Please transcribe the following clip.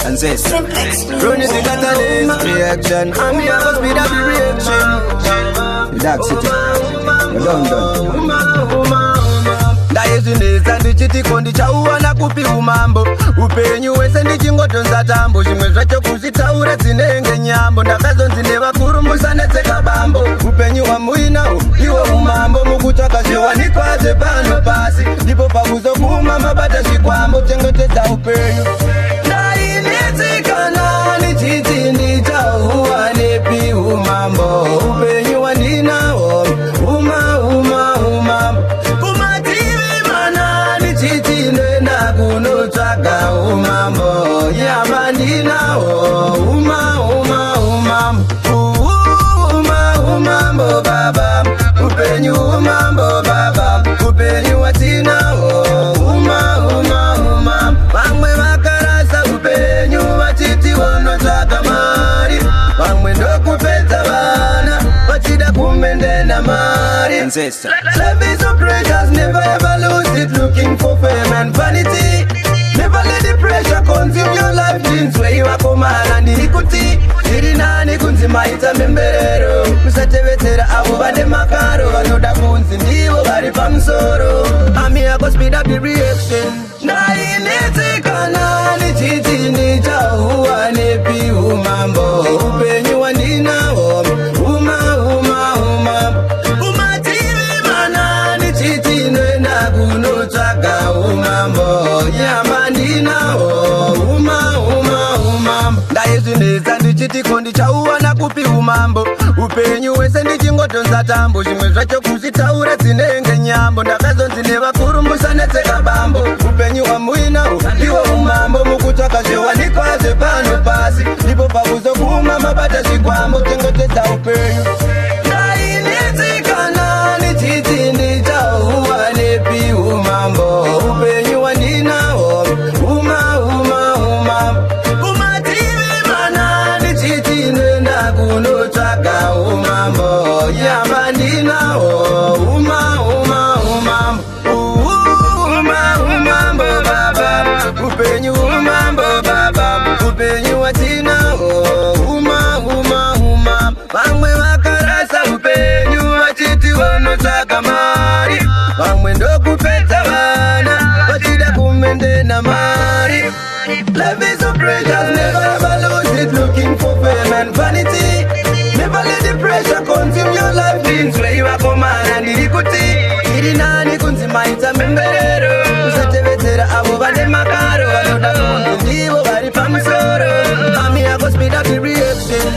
Ancestor. Run it, catalyst reaction. And me have a speed of the reaction. The dark city. You're done. Ndaizvinesa ndichiti kondichauwa nakupi umambo upenyu wese ndichingotonza tambo zvimwe zvacho kuzvitaura dzinenge nyambo ndakazonzi nevakuru netseka bambo upenyu hwamuinawo iwo umambo mukutsvaka zviwanikwa zvepano pasi ndipo pakuzokuma mabata zvikwambo chengetedza upenyu ndainetsekana ndichiti ndichauwa nepi umambo upenyu hwandinawo umambo kunotsvaga umambo yamandinawo umambo baba upenyu umambo baba upenyu watinawo vamwe vakarasa upenyu vachiti vanotsvaga mari vamwe ndokupedza vana vachida kumendena mari. Life is so precious, never ever lose it looking for fame and vanity. Never let the pressure consume your life. Dreams where you are komana ndikuti iri nani kunzimaita memberero kusatevetera avo vane makaro vanoda kunzi ndivo vari pamusoro. I'm here to speed up the reaction. Ndainetsekana ndichiti ndichauwa nepi umambo upenyu hwandinawo kunotsvaga umambo yamandinawo umambo ndaizvinesa ndichiti kondichauwa nakupi umambo upenyu wese ndichingotonza tambo zvimwe zvacho kuzvitaura dzinenge nyambo ndakazonzi nevakuru netseka bambo upenyu hwamuinawo iwo umambo mukutsvaka zviwanikwa zvepano pasi ndipo pakuzokuma mabata zvikwambo chengetedza upenyu ndainetsekana ndichiti ndichauwa nepi umambo upenyu hwandinawo umativi mana ndichiti nenda kunotsvaga umambo yamandinawo umambo baba upenyu umambo baba upenyu hwatinawo vamwe vakarasa upenyu vachiti vanotsvaga mari vamwe ndokupedza vana vachida kumendena mari. Life is so precious, never ever lose it looking for fame and vanity. Never let the pressure consume your life. Dreams where you are komana ndikuti iri nani kunzimaita memberero kusatevetera avo vane makaro vanoda kunzi ndivo vari pamusoro. I'm here to speed up the reaction.